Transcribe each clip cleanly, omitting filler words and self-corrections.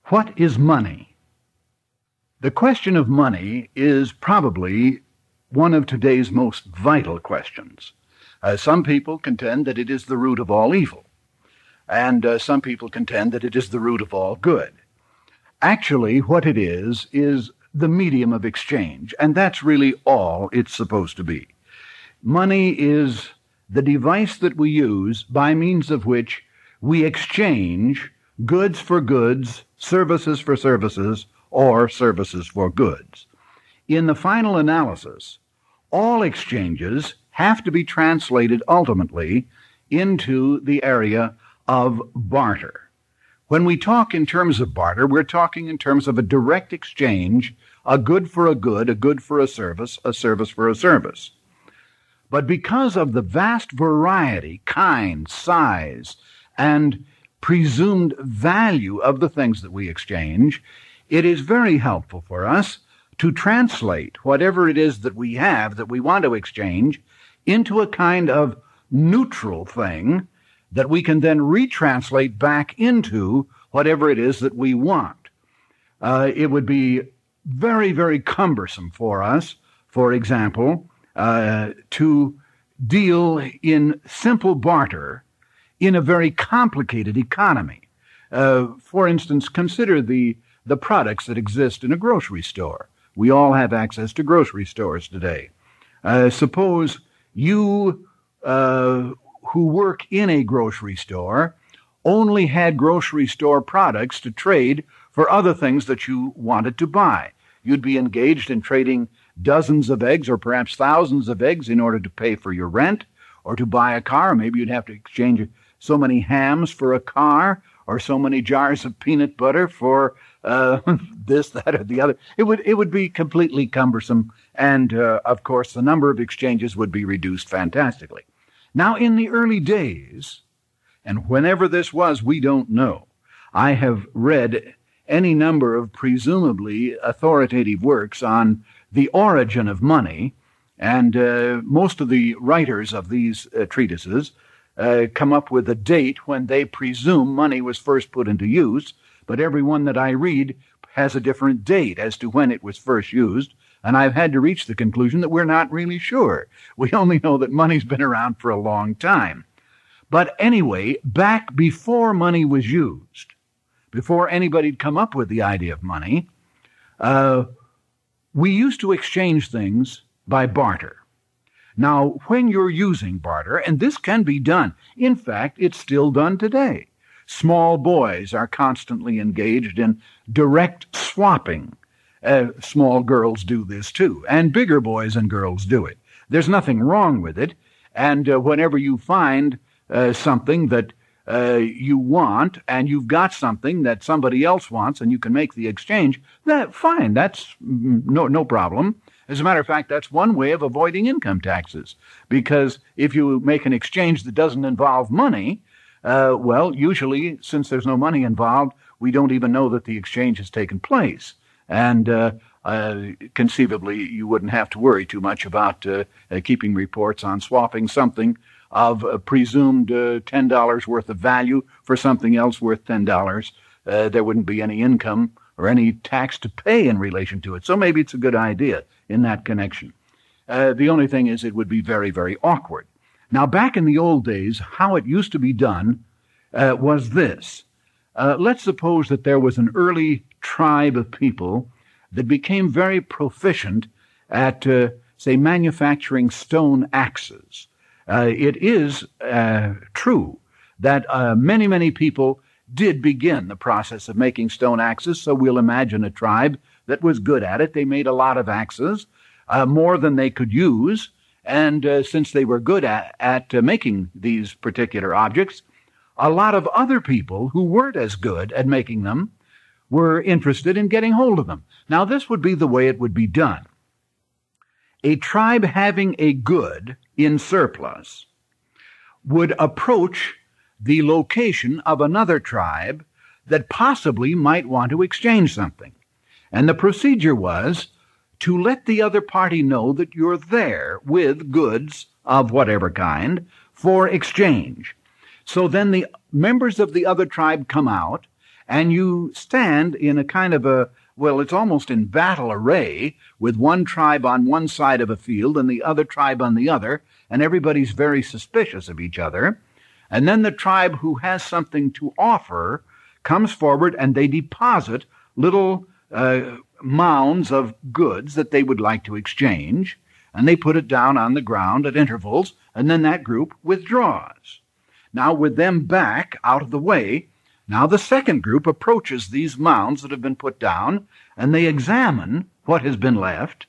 What is money? The question of money is probably one of today's most vital questions. Some people contend that it is the root of all evil, and some people contend that it is the root of all good. Actually, what it is the medium of exchange, and that's really all it's supposed to be. Money is the device that we use by means of which we exchange goods for goods, services for services, or services for goods. In the final analysis, all exchanges have to be translated ultimately into the area of barter. When we talk in terms of barter, we're talking in terms of a direct exchange, a good for a good for a service for a service. But because of the vast variety, kind, size, and presumed value of the things that we exchange, it is very helpful for us to translate whatever it is that we have that we want to exchange into a kind of neutral thing that we can then retranslate back into whatever it is that we want. It would be very, very cumbersome for us, for example, to deal in simple barter in a very complicated economy. For instance, consider the products that exist in a grocery store. We all have access to grocery stores today. Suppose you who work in a grocery store only had grocery store products to trade for other things that you wanted to buy. You'd be engaged in trading dozens of eggs or perhaps thousands of eggs in order to pay for your rent or to buy a car. Maybe you'd have to exchange so many hams for a car or so many jars of peanut butter for this, that, or the other. It would be completely cumbersome, and of course the number of exchanges would be reduced fantastically. Now, in the early days, and whenever this was, we don't know, I have read any number of presumably authoritative works on the origin of money, and most of the writers of these treatises come up with a date when they presume money was first put into use, but every one that I read has a different date as to when it was first used, and I've had to reach the conclusion that we're not really sure. We only know that money's been around for a long time. But anyway, back before money was used, before anybody'd come up with the idea of money, we used to exchange things by barter. Now, when you're using barter, and this can be done, in fact, it's still done today. Small boys are constantly engaged in direct swapping. Small girls do this too, and bigger boys and girls do it. There's nothing wrong with it, and whenever you find something that you want, and you've got something that somebody else wants, and you can make the exchange, fine, that's no problem. As a matter of fact, that's one way of avoiding income taxes, because if you make an exchange that doesn't involve money, well, usually, since there's no money involved, we don't even know that the exchange has taken place. And conceivably, you wouldn't have to worry too much about keeping reports on swapping something of presumed $10 worth of value for something else worth $10. There wouldn't be any income or any tax to pay in relation to it. So maybe it's a good idea in that connection. The only thing is it would be very, very awkward. Now, back in the old days, how it used to be done was this. Let's suppose that there was an early tribe of people that became very proficient at, say, manufacturing stone axes. It is true that many, many people did begin the process of making stone axes, so we'll imagine a tribe that was good at it. They made a lot of axes, more than they could use, and since they were good at making these particular objects, a lot of other people who weren't as good at making them were interested in getting hold of them. Now, this would be the way it would be done. A tribe having a good in surplus would approach the location of another tribe that possibly might want to exchange something. And the procedure was to let the other party know that you're there with goods of whatever kind for exchange. So then the members of the other tribe come out, and you stand in a kind of a, well, it's almost in battle array with one tribe on one side of a field and the other tribe on the other, and everybody's very suspicious of each other. And then the tribe who has something to offer comes forward and they deposit little mounds of goods that they would like to exchange, and they put it down on the ground at intervals, and then that group withdraws. Now, with them back out of the way, now the second group approaches these mounds that have been put down, and they examine what has been left,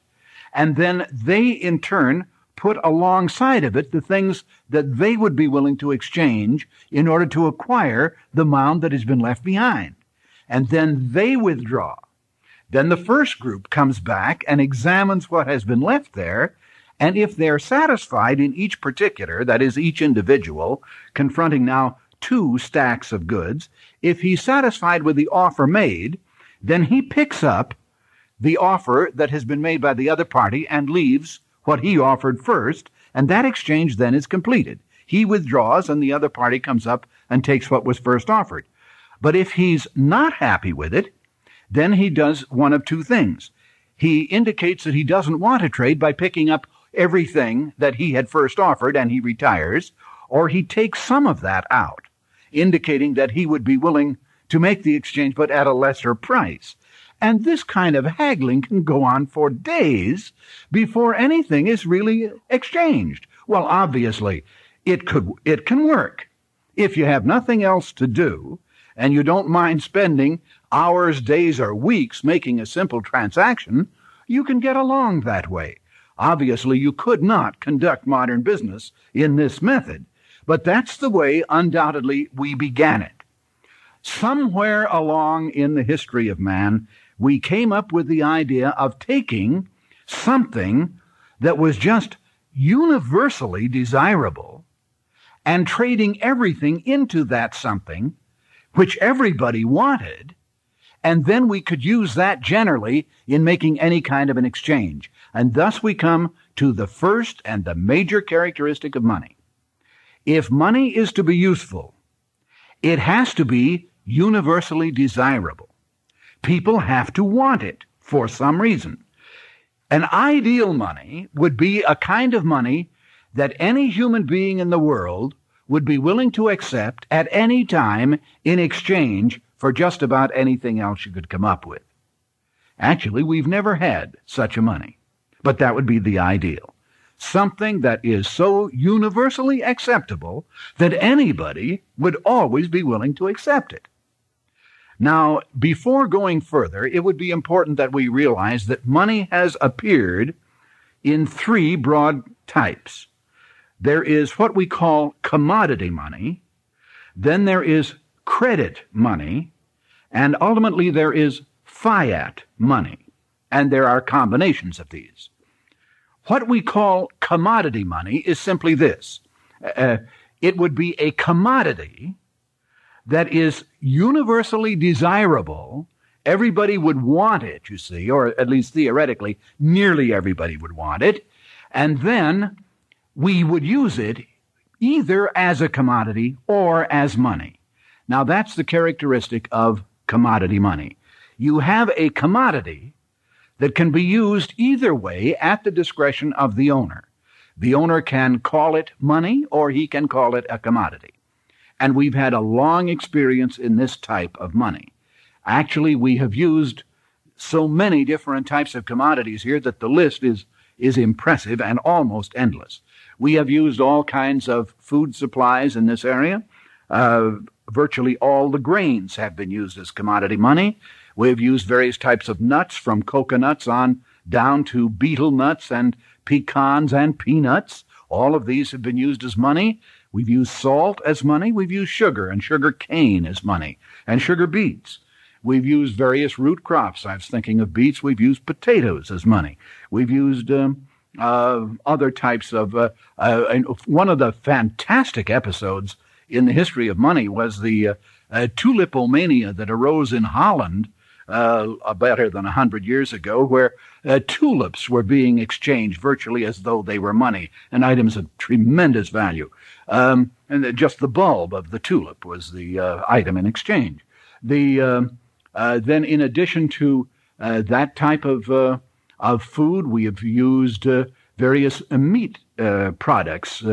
and then they in turn put alongside of it the things that they would be willing to exchange in order to acquire the mound that has been left behind. And then they withdraw. Then the first group comes back and examines what has been left there, and if they're satisfied in each particular, that is, each individual, confronting now 2 stacks of goods, if he's satisfied with the offer made, then he picks up the offer that has been made by the other party and leaves what he offered first, and that exchange then is completed. He withdraws, and the other party comes up and takes what was first offered. But if he's not happy with it, then he does one of 2 things. He indicates that he doesn't want to trade by picking up everything that he had first offered, and he retires, or he takes some of that out, indicating that he would be willing to make the exchange but at a lesser price. And this kind of haggling can go on for days before anything is really exchanged. Well, obviously, it can work. If you have nothing else to do, and you don't mind spending hours, days, or weeks making a simple transaction, you can get along that way. Obviously, you could not conduct modern business in this method, but that's the way, undoubtedly, we began it. Somewhere along in the history of man, we came up with the idea of taking something that was just universally desirable and trading everything into that something which everybody wanted, and then we could use that generally in making any kind of an exchange. And thus we come to the first and the major characteristic of money. If money is to be useful, it has to be universally desirable. People have to want it for some reason. An ideal money would be a kind of money that any human being in the world would be willing to accept at any time in exchange for just about anything else you could come up with. Actually, we've never had such a money, but that would be the ideal. Something that is so universally acceptable that anybody would always be willing to accept it. Now, before going further, it would be important that we realize that money has appeared in 3 broad types. There is what we call commodity money, then there is credit money, and ultimately there is fiat money, and there are combinations of these. What we call commodity money is simply this. It would be a commodity that is universally desirable. Everybody would want it, you see, or at least theoretically, nearly everybody would want it, and then we would use it either as a commodity or as money. Now, that's the characteristic of commodity money. You have a commodity that can be used either way at the discretion of the owner. The owner can call it money or he can call it a commodity. And we've had a long experience in this type of money. Actually, we have used so many different types of commodities here that the list is impressive and almost endless. We have used all kinds of food supplies in this area. Virtually all the grains have been used as commodity money. We've used various types of nuts, from coconuts on down to betel nuts and pecans and peanuts. All of these have been used as money. We've used salt as money. We've used sugar and sugar cane as money, and sugar beets. We've used various root crops. I was thinking of beets. We've used potatoes as money. We've used other types of... one of the fantastic episodes in the history of money was the tulipomania that arose in Holland better than 100 years ago, where tulips were being exchanged virtually as though they were money, and items of tremendous value. And just the bulb of the tulip was the item in exchange. Then, in addition to that type of food, we have used various meat products.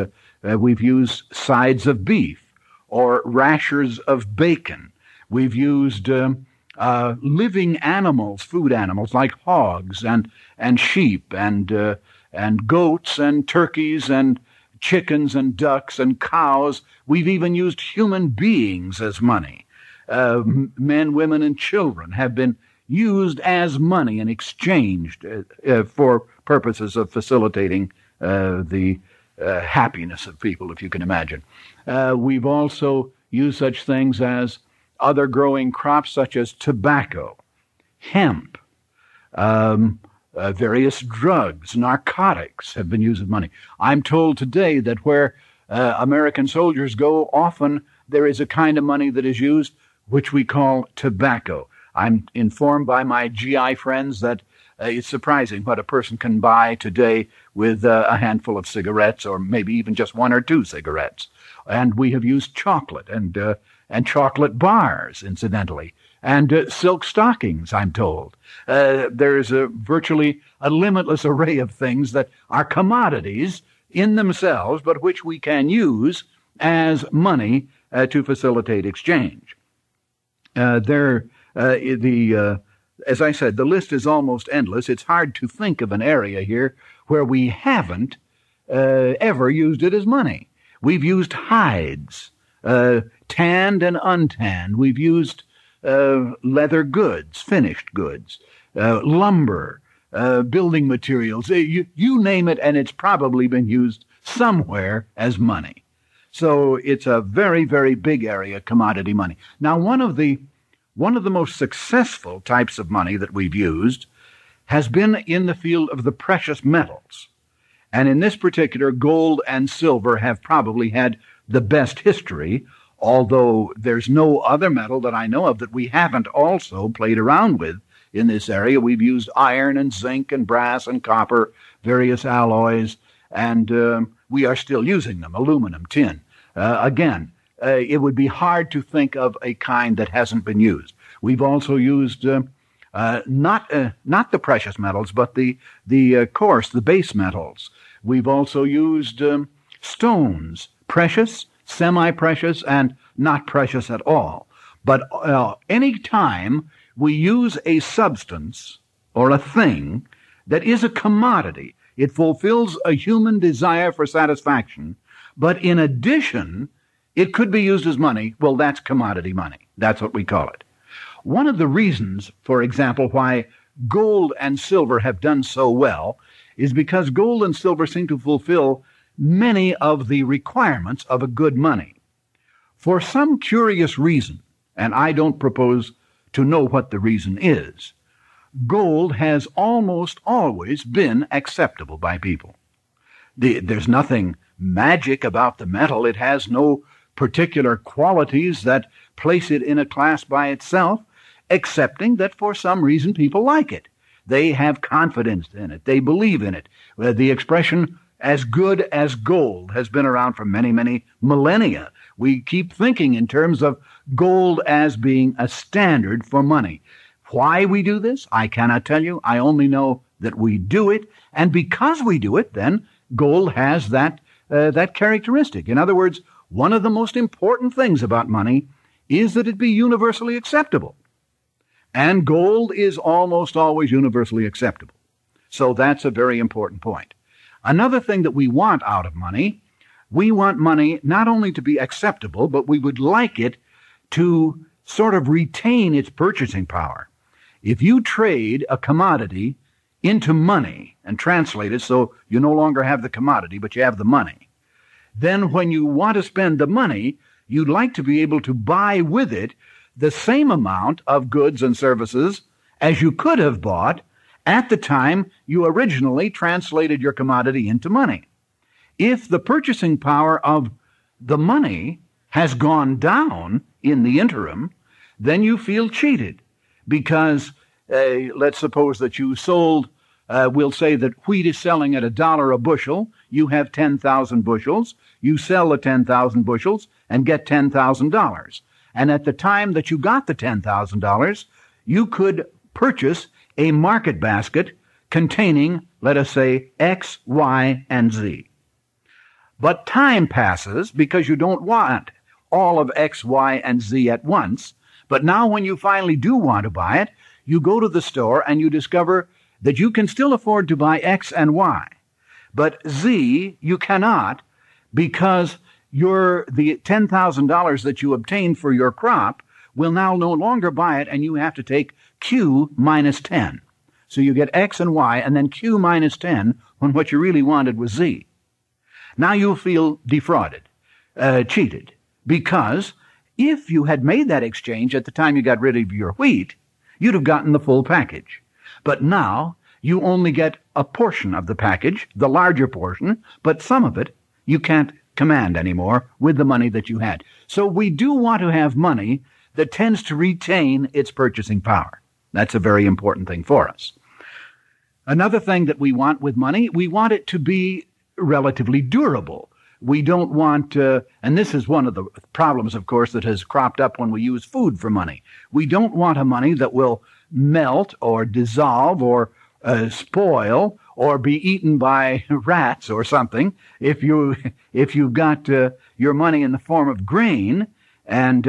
We've used sides of beef or rashers of bacon. We've used living animals, food animals like hogs and sheep and goats and turkeys and chickens and ducks and cows. We've even used human beings as money. Men, women, and children have been used as money and exchanged for purposes of facilitating the happiness of people, if you can imagine. We've also used such things as other growing crops such as tobacco, hemp, various drugs, narcotics have been used as money. I'm told today that where American soldiers go, often there is a kind of money that is used which we call tobacco. I'm informed by my GI friends that it's surprising what a person can buy today with a handful of cigarettes, or maybe even just one or two cigarettes. And we have used chocolate and chocolate bars, incidentally, and silk stockings, I'm told. There's virtually a limitless array of things that are commodities in themselves, but which we can use as money to facilitate exchange. As I said, the list is almost endless. It's hard to think of an area here where we haven't ever used it as money. We've used hides, tanned and untanned. We've used leather goods, finished goods, lumber, building materials. You name it, and it's probably been used somewhere as money. So it's a very, very big area, commodity money. Now, one of the most successful types of money that we've used has been in the field of the precious metals. And in this particular, gold and silver have probably had the best history, although there's no other metal that I know of that we haven't also played around with in this area. We've used iron and zinc and brass and copper, various alloys, and we are still using them, aluminum, tin. Again, it would be hard to think of a kind that hasn't been used. We've also used not the precious metals, but the coarse, the base metals. We've also used stones, precious, semi-precious, and not precious at all. But any time we use a substance or a thing that is a commodity, it fulfills a human desire for satisfaction, but in addition, it could be used as money. Well, that's commodity money. That's what we call it. One of the reasons, for example, why gold and silver have done so well is because gold and silver seem to fulfill many of the requirements of a good money. For some curious reason, and I don't propose to know what the reason is, gold has almost always been acceptable by people. There's nothing magic about the metal. It has no particular qualities that place it in a class by itself, excepting that for some reason people like it. They have confidence in it. They believe in it. The expression, as good as gold, has been around for many, many millennia. We keep thinking in terms of gold as being a standard for money. Why we do this, I cannot tell you. I only know that we do it, and because we do it, then gold has that characteristic. In other words, one of the most important things about money is that it be universally acceptable. And gold is almost always universally acceptable. So that's a very important point. Another thing that we want out of money, we want money not only to be acceptable, but we would like it to sort of retain its purchasing power. If you trade a commodity into money and translate it so you no longer have the commodity, but you have the money, then when you want to spend the money, you'd like to be able to buy with it the same amount of goods and services as you could have bought at the time you originally translated your commodity into money. If the purchasing power of the money has gone down in the interim, then you feel cheated because let's suppose that you sold, we'll say that wheat is selling at $1 a bushel. You have 10,000 bushels. You sell the 10,000 bushels and get $10,000. And at the time that you got the $10,000, you could purchase a market basket containing, let us say, X, Y, and Z. But time passes because you don't want all of X, Y, and Z at once. But now when you finally do want to buy it, you go to the store and you discover that you can still afford to buy X and Y. But Z, you cannot, because the $10,000 that you obtained for your crop will now no longer buy it, and you have to take Q minus 10. So you get X and Y, and then Q minus 10 when what you really wanted was Z. Now you'll feel defrauded, cheated, because if you had made that exchange at the time you got rid of your wheat, you'd have gotten the full package. But now you only get a portion of the package, the larger portion, but some of it you can't command anymore with the money that you had. So we do want to have money that tends to retain its purchasing power. That's a very important thing for us. Another thing that we want with money, we want it to be relatively durable. We don't want, and this is one of the problems, of course, that has cropped up when we use food for money. We don't want a money that will melt or dissolve or spoil or be eaten by rats or something. If you've got your money in the form of grain, and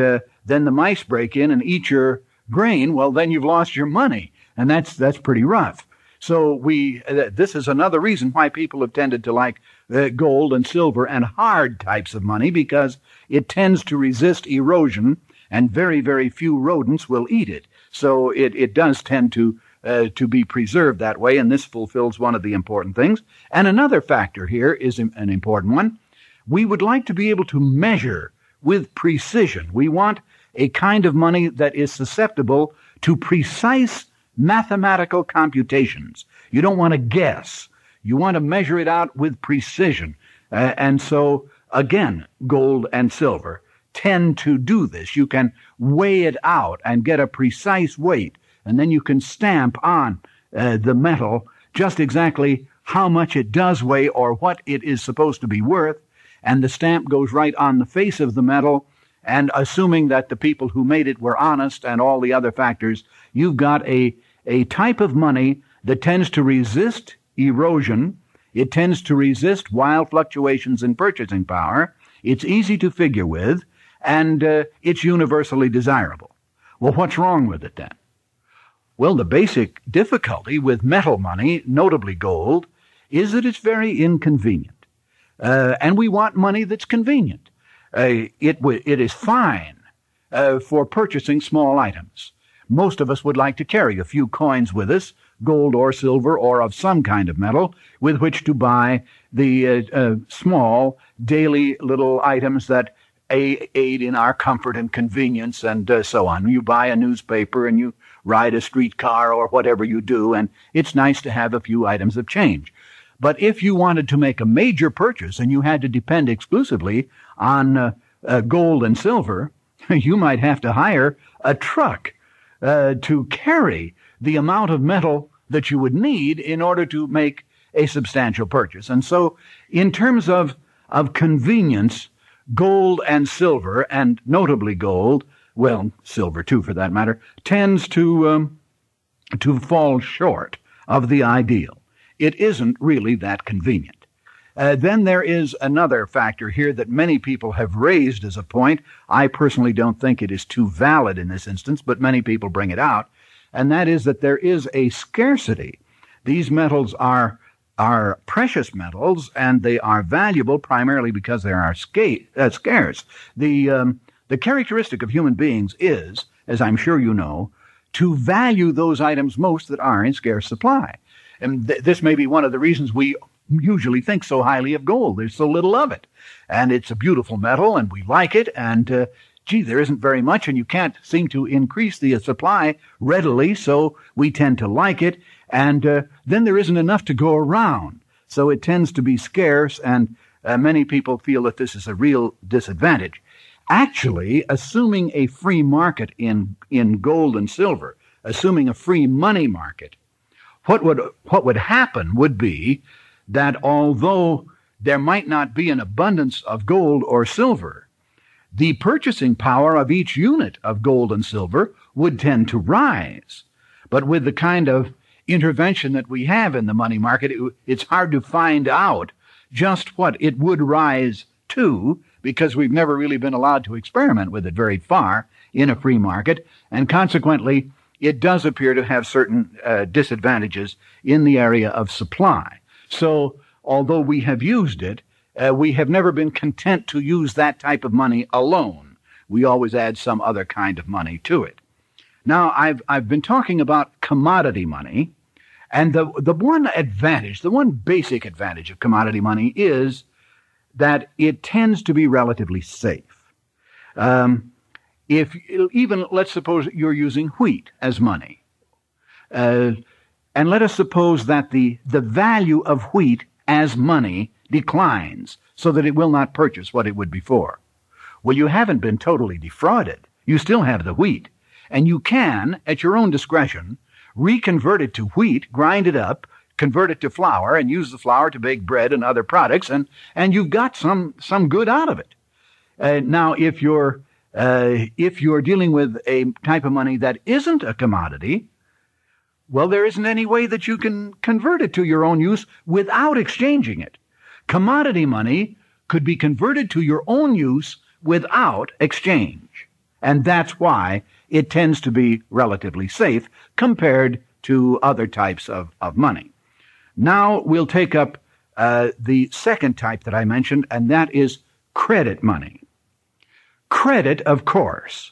then the mice break in and eat your grain, well, then you've lost your money, and that's pretty rough. So this is another reason why people have tended to like gold and silver and hard types of money, because it tends to resist erosion, and very, very few rodents will eat it. So it does tend to be preserved that way, and this fulfills one of the important things. And another factor here is an important one. We would like to be able to measure with precision. We want a kind of money that is susceptible to precise mathematical computations. You don't want to guess. You want to measure it out with precision. And so, again, gold and silver tend to do this. You can weigh it out and get a precise weight, and then you can stamp on the metal just exactly how much it does weigh or what it is supposed to be worth, and the stamp goes right on the face of the metal, and assuming that the people who made it were honest and all the other factors, you've got a type of money that tends to resist erosion. It tends to resist wild fluctuations in purchasing power. It's easy to figure with, and it's universally desirable. Well, what's wrong with it then? Well, the basic difficulty with metal money, notably gold, is that it's very inconvenient. And we want money that's convenient. It is fine for purchasing small items. Most of us would like to carry a few coins with us, gold or silver or of some kind of metal, with which to buy the small daily little items that aid in our comfort and convenience and so on. You buy a newspaper and you ride a streetcar or whatever you do, and it's nice to have a few items of change. But if you wanted to make a major purchase and you had to depend exclusively on gold and silver, you might have to hire a truck to carry the amount of metal that you would need in order to make a substantial purchase. And so in terms of convenience, gold and silver, and notably gold, well, silver too for that matter, tends to fall short of the ideal. It isn't really that convenient. Then there is another factor here that many people have raised as a point. I personally don't think it is too valid in this instance, but many people bring it out, and that is that there is a scarcity. These metals are precious metals, and they are valuable primarily because they are scarce. The characteristic of human beings is, as I'm sure you know, to value those items most that are in scarce supply. And this may be one of the reasons we usually think so highly of gold. There's so little of it. And it's a beautiful metal, and we like it, and there isn't very much, and you can't seem to increase the supply readily, so we tend to like it, and then there isn't enough to go around. So it tends to be scarce, and many people feel that this is a real disadvantage. Actually, assuming a free market in gold and silver, assuming a free money market, what would happen would be that although there might not be an abundance of gold or silver, the purchasing power of each unit of gold and silver would tend to rise. But with the kind of intervention that we have in the money market, it's hard to find out just what it would rise to, because we've never really been allowed to experiment with it very far in a free market, and consequently, it does appear to have certain disadvantages in the area of supply. So, although we have used it, we have never been content to use that type of money alone. We always add some other kind of money to it. Now, I've been talking about commodity money, and the one advantage, the one basic advantage of commodity money is that it tends to be relatively safe. If even, let's suppose you're using wheat as money, and let us suppose that the value of wheat as money declines so that it will not purchase what it would before. Well, you haven't been totally defrauded. You still have the wheat, and you can, at your own discretion, reconvert it to wheat, grind it up, convert it to flour, and use the flour to bake bread and other products, and you've got some good out of it. Now, if you're dealing with a type of money that isn't a commodity, well, there isn't any way that you can convert it to your own use without exchanging it. Commodity money could be converted to your own use without exchange, and that's why it tends to be relatively safe compared to other types of money. Now we'll take up the second type that I mentioned, and that is credit money. Credit, of course,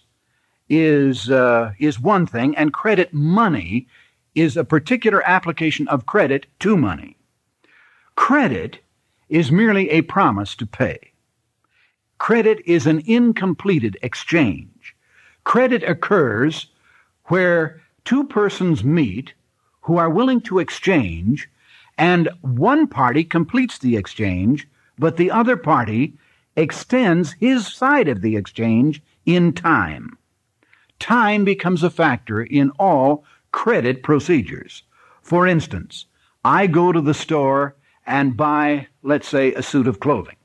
is one thing, and credit money is a particular application of credit to money. Credit is merely a promise to pay. Credit is an incompleted exchange. Credit occurs where two persons meet who are willing to exchange, and one party completes the exchange, but the other party extends his side of the exchange in time. Time becomes a factor in all credit procedures. For instance, I go to the store and buy, let's say, a suit of clothing.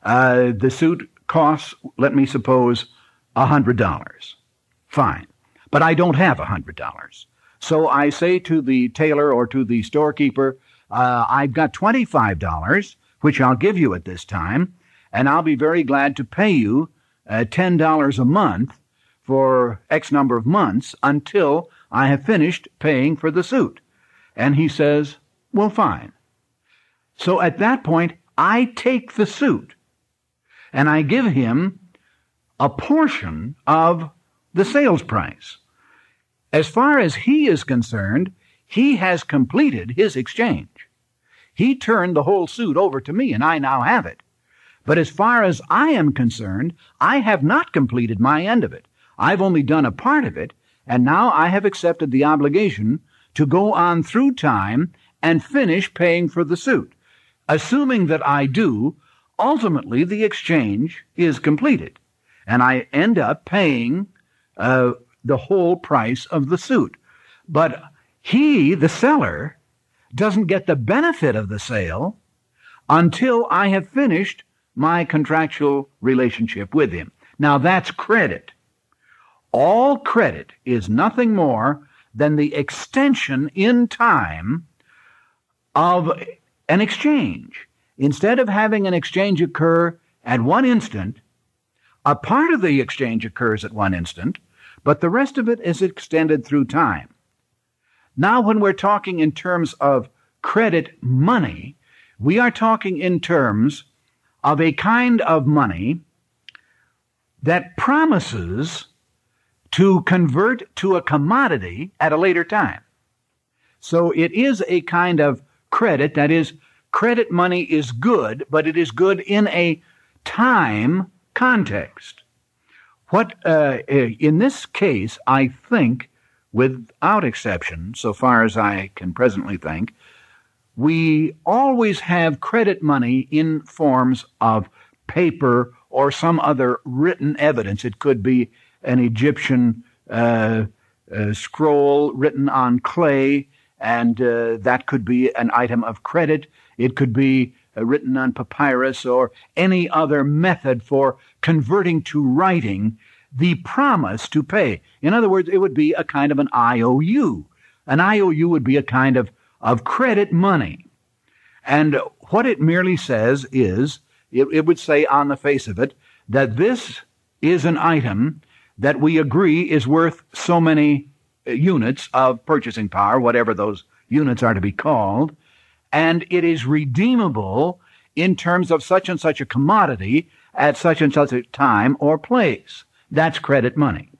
The suit costs, let me suppose, $100. Fine. But I don't have $100. So I say to the tailor or to the storekeeper, I've got $25, which I'll give you at this time, and I'll be very glad to pay you $10 a month for X number of months until I have finished paying for the suit. And he says, well, fine. So at that point, I take the suit, and I give him a portion of the sales price. As far as he is concerned, he has completed his exchange. He turned the whole suit over to me, and I now have it. But as far as I am concerned, I have not completed my end of it. I've only done a part of it, and now I have accepted the obligation to go on through time and finish paying for the suit. Assuming that I do, ultimately the exchange is completed, and I end up paying the whole price of the suit. But he, the seller, doesn't get the benefit of the sale until I have finished my contractual relationship with him. Now that's credit. All credit is nothing more than the extension in time of an exchange. Instead of having an exchange occur at one instant, a part of the exchange occurs at one instant, but the rest of it is extended through time. Now, when we're talking in terms of credit money, we are talking in terms of a kind of money that promises to convert to a commodity at a later time. So it is a kind of credit, that is, credit money is good, but it is good in a time context. What, in this case, I think, without exception, so far as I can presently think, we always have credit money in forms of paper or some other written evidence. It could be an Egyptian scroll written on clay, and that could be an item of credit. It could be written on papyrus or any other method for converting to writing the promise to pay. In other words, it would be a kind of an IOU. An IOU would be a kind of credit money. And what it merely says is, it would say on the face of it, that this is an item that we agree is worth so many units of purchasing power, whatever those units are to be called, and it is redeemable in terms of such and such a commodity at such and such a time or place. That's credit money.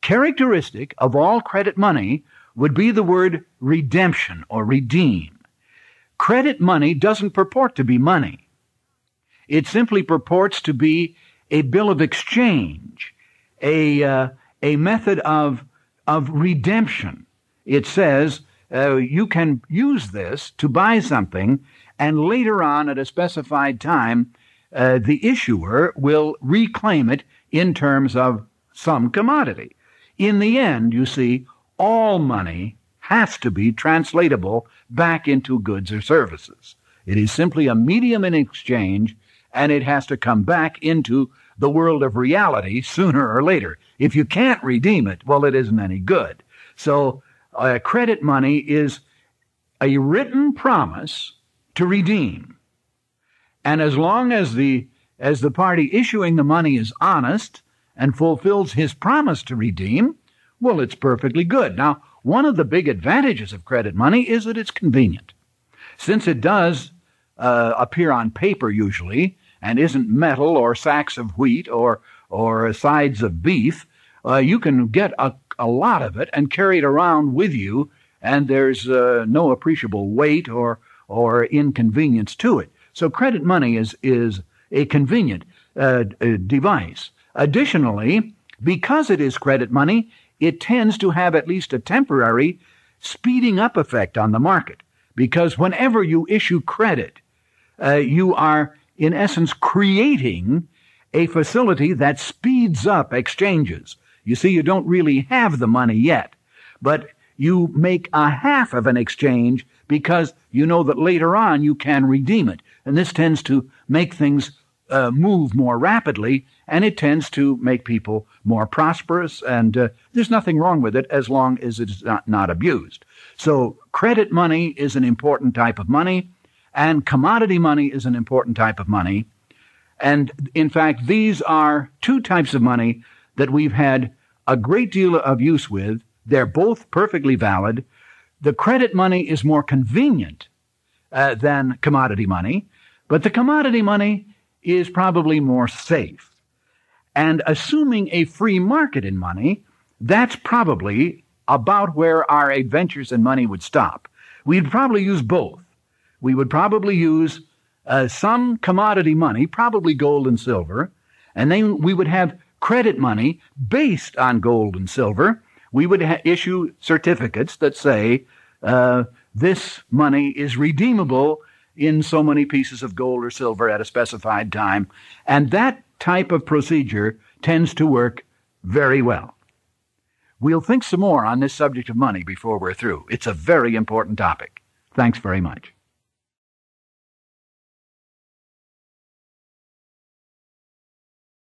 Characteristic of all credit money would be the word redemption or redeem. Credit money doesn't purport to be money. It simply purports to be a bill of exchange, a method of redemption. It says you can use this to buy something, and later on at a specified time, the issuer will reclaim it in terms of some commodity. In the end, you see, all money has to be translatable back into goods or services. It is simply a medium in exchange, and it has to come back into the world of reality sooner or later. If you can't redeem it, well, it isn't any good. So credit money is a written promise to redeem. And as long as the party issuing the money is honest and fulfills his promise to redeem, well, it's perfectly good. Now, one of the big advantages of credit money is that it's convenient. Since it does appear on paper usually, and isn't metal or sacks of wheat or sides of beef, you can get a lot of it and carry it around with you, and there's no appreciable weight or inconvenience to it. So credit money is a convenient device. Additionally, because it is credit money, it tends to have at least a temporary speeding up effect on the market, because whenever you issue credit, you are in essence creating a facility that speeds up exchanges. You see, you don't really have the money yet, but you make a half of an exchange because you know that later on you can redeem it. And this tends to make things move more rapidly, and it tends to make people more prosperous, and there's nothing wrong with it as long as it's not abused. So credit money is an important type of money, and commodity money is an important type of money. And in fact, these are two types of money that we've had a great deal of use with. They're both perfectly valid. The credit money is more convenient than commodity money, but the commodity money is probably more safe. And assuming a free market in money, that's probably about where our adventures in money would stop. We'd probably use both. We would probably use some commodity money, probably gold and silver, and then we would have credit money based on gold and silver. We would issue certificates that say this money is redeemable in so many pieces of gold or silver at a specified time, and that type of procedure tends to work very well. We'll think some more on this subject of money before we're through. It's a very important topic. Thanks very much.